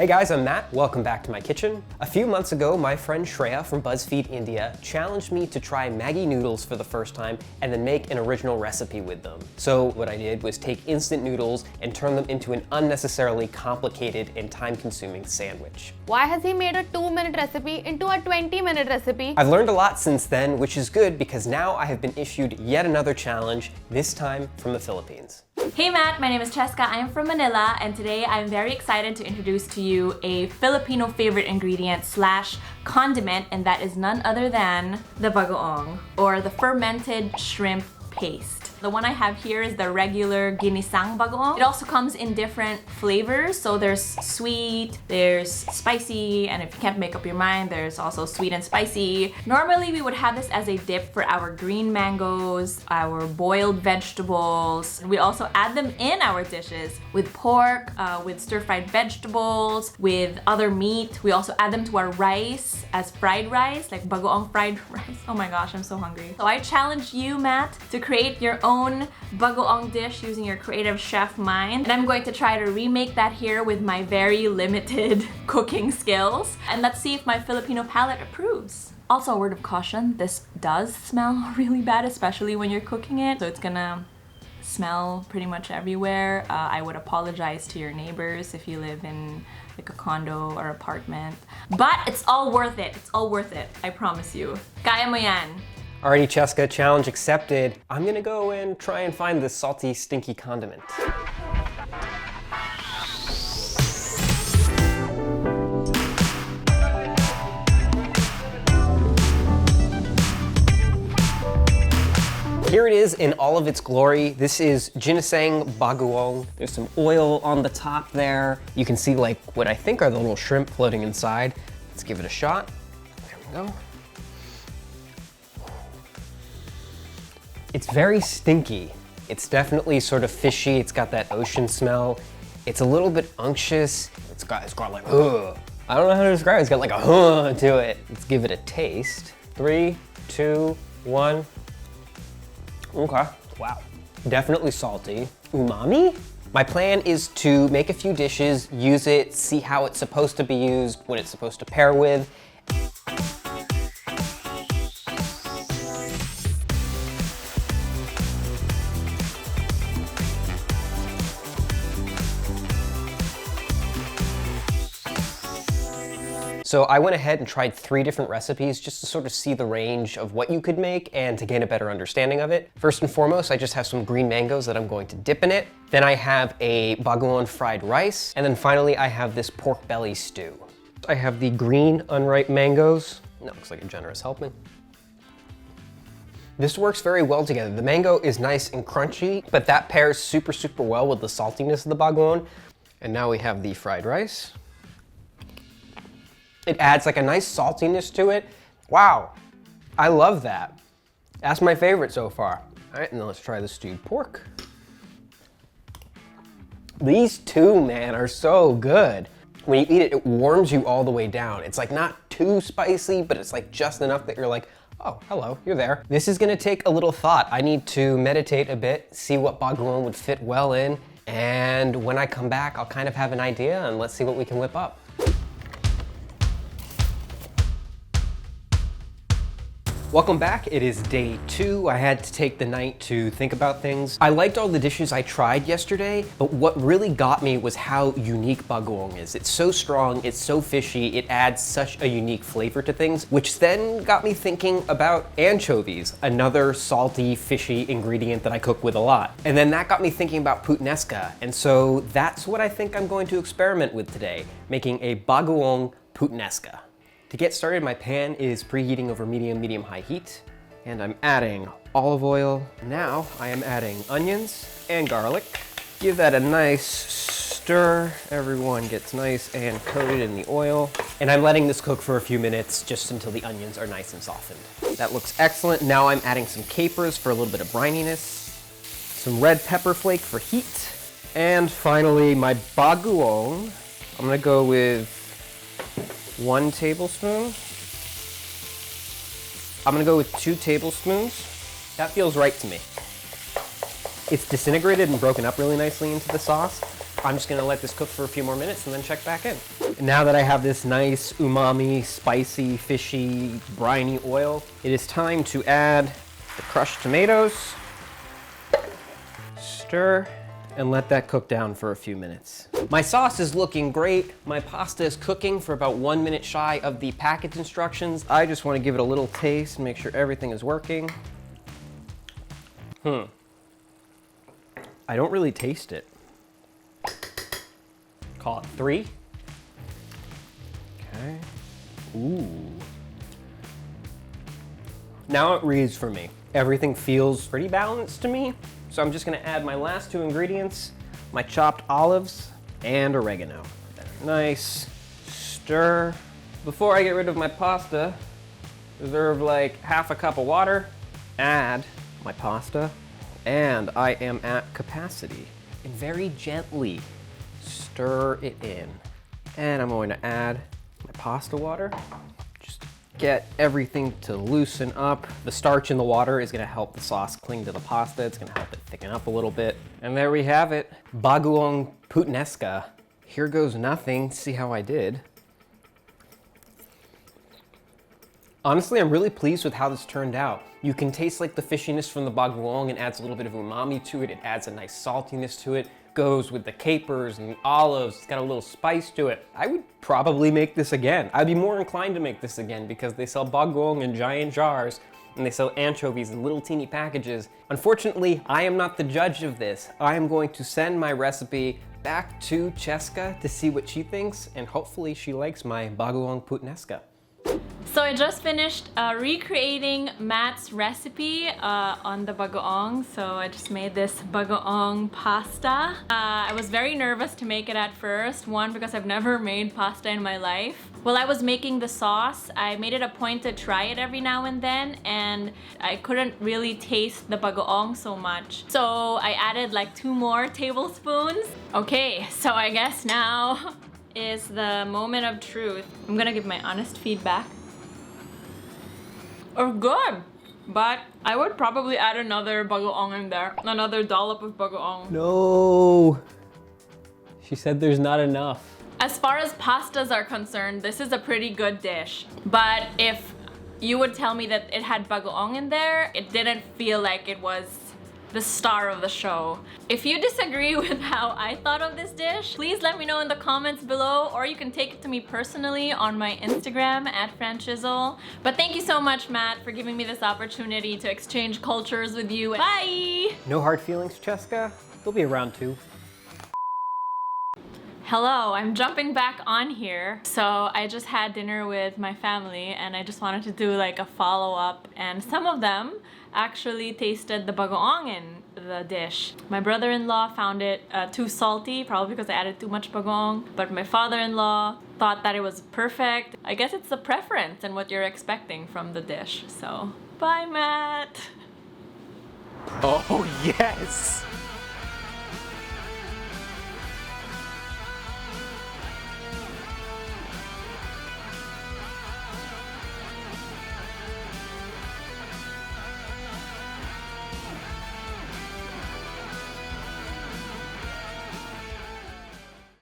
Hey guys, I'm Matt. Welcome back to my kitchen. A few months ago, my friend Shreya from BuzzFeed India challenged me to try Maggi noodles for the first time and then make an original recipe with them. So what I did was take instant noodles and turn them into an unnecessarily complicated and time-consuming sandwich. Why has he made a 2-minute recipe into a 20-minute recipe? I've learned a lot since then, which is good because now I have been issued yet another challenge, this time from the Philippines. Hey Matt, my name is Cheska. I am from Manila, and today I'm very excited to introduce to you a Filipino favorite ingredient slash condiment, and that is none other than the bagoong, or the fermented shrimp paste. The one I have here is the regular ginisang bagoong. It also comes in different flavors, so there's sweet, there's spicy, and if you can't make up your mind, there's also sweet and spicy. Normally we would have this as a dip for our green mangoes, our boiled vegetables. We also add them in our dishes with pork, with stir-fried vegetables, with other meat. We also add them to our rice as fried rice, like bagoong fried rice. Oh my gosh, I'm so hungry. So I challenge you, Matt, to create your own bagoong dish using your creative chef mind. And I'm going to try to remake that here with my very limited cooking skills. And let's see if my Filipino palate approves. Also, a word of caution, this does smell really bad, especially when you're cooking it. So it's gonna smell pretty much everywhere. I would apologize to your neighbors if you live in like a condo or apartment. But it's all worth it. It's all worth it. I promise you. Kaya mo yan. Alrighty, Cheska, challenge accepted. I'm gonna go and try and find this salty, stinky condiment. Here it is in all of its glory. This is ginisang bagoong. There's some oil on the top there. You can see like what I think are the little shrimp floating inside. Let's give it a shot. There we go. It's very stinky. It's definitely sort of fishy. It's got that ocean smell. It's a little bit unctuous. It's got like, ugh. I don't know how to describe it. It's got like a huh to it. Let's give it a taste. 3, 2, 1. Okay, wow. Definitely salty. Umami? My plan is to make a few dishes, use it, see how it's supposed to be used, what it's supposed to pair with. So I went ahead and tried 3 different recipes just to sort of see the range of what you could make and to gain a better understanding of it. First and foremost, I just have some green mangoes that I'm going to dip in it. Then I have a bagoong fried rice. And then finally, I have this pork belly stew. I have the green unripe mangoes. That looks like a generous helping. This works very well together. The mango is nice and crunchy, but that pairs super, super well with the saltiness of the bagoong. And now we have the fried rice. It adds like a nice saltiness to it. Wow, I love that. That's my favorite so far. All right, and then let's try the stewed pork. These two, man, are so good. When you eat it, it warms you all the way down. It's like not too spicy, but it's like just enough that you're like, oh, hello, you're there. This is gonna take a little thought. I need to meditate a bit, see what bagoong would fit well in, and when I come back, I'll kind of have an idea, and let's see what we can whip up. Welcome back. It is day 2. I had to take the night to think about things. I liked all the dishes I tried yesterday, but what really got me was how unique bagoong is. It's so strong, it's so fishy, it adds such a unique flavor to things, which then got me thinking about anchovies, another salty, fishy ingredient that I cook with a lot. And then that got me thinking about puttanesca, and so that's what I think I'm going to experiment with today, making a bagoong puttanesca. To get started, my pan is preheating over medium-high heat, and I'm adding olive oil. Now I am adding onions and garlic. Give that a nice stir. Everyone gets nice and coated in the oil. And I'm letting this cook for a few minutes just until the onions are nice and softened. That looks excellent. Now I'm adding some capers for a little bit of brininess, some red pepper flake for heat, and finally my bagoong. I'm gonna go with 1 tablespoon. I'm gonna go with 2 tablespoons. That feels right to me. It's disintegrated and broken up really nicely into the sauce. I'm just gonna let this cook for a few more minutes and then check back in. And now that I have this nice umami, spicy, fishy, briny oil, it is time to add the crushed tomatoes, stir, and let that cook down for a few minutes. My sauce is looking great. My pasta is cooking for about 1 minute shy of the package instructions. I just want to give it a little taste and make sure everything is working. I don't really taste it. Call it 3. Okay. Ooh. Now it reads for me. Everything feels pretty balanced to me. So I'm just gonna add my last 2 ingredients, my chopped olives and oregano. Nice stir. Before I get rid of my pasta, reserve like half a cup of water, add my pasta, and I am at capacity. And very gently stir it in. And I'm going to add my pasta water. Just get everything to loosen up. The starch in the water is gonna help the sauce cling to the pasta. It's gonna help it thicken up a little bit. And there we have it. Bagoong puttanesca. Here goes nothing. See how I did. Honestly, I'm really pleased with how this turned out. You can taste like the fishiness from the bagoong and adds a little bit of umami to it. It adds a nice saltiness to it. Goes with the capers and the olives. It's got a little spice to it. I would probably make this again. I'd be more inclined to make this again because they sell bagoong in giant jars and they sell anchovies in little teeny packages. Unfortunately, I am not the judge of this. I am going to send my recipe back to Cheska to see what she thinks, and hopefully she likes my bagoong puttanesca. So I just finished recreating Matt's recipe on the bagoong. So I just made this bagoong pasta. I was very nervous to make it at first. One, because I've never made pasta in my life. While I was making the sauce, I made it a point to try it every now and then, and I couldn't really taste the bagoong so much. So I added like 2 more tablespoons. Okay, so I guess now is the moment of truth. I'm gonna give my honest feedback. Oh, good, but I would probably add another bagoong in there, another dollop of bagoong. No, she said there's not enough. As far as pastas are concerned, this is a pretty good dish. But if you would tell me that it had bagoong in there, it didn't feel like it was the star of the show. If you disagree with how I thought of this dish, please let me know in the comments below, or you can take it to me personally on my Instagram at Francesca. But thank you so much, Matt, for giving me this opportunity to exchange cultures with you. Bye! No hard feelings, Cheska? They'll be around too. Hello, I'm jumping back on here. So I just had dinner with my family and I just wanted to do like a follow-up, and some of them actually tasted the bagoong in the dish. My brother-in-law found it too salty, probably because I added too much bagoong, but my father-in-law thought that it was perfect. I guess it's the preference and what you're expecting from the dish. So, bye, Matt! Oh, yes!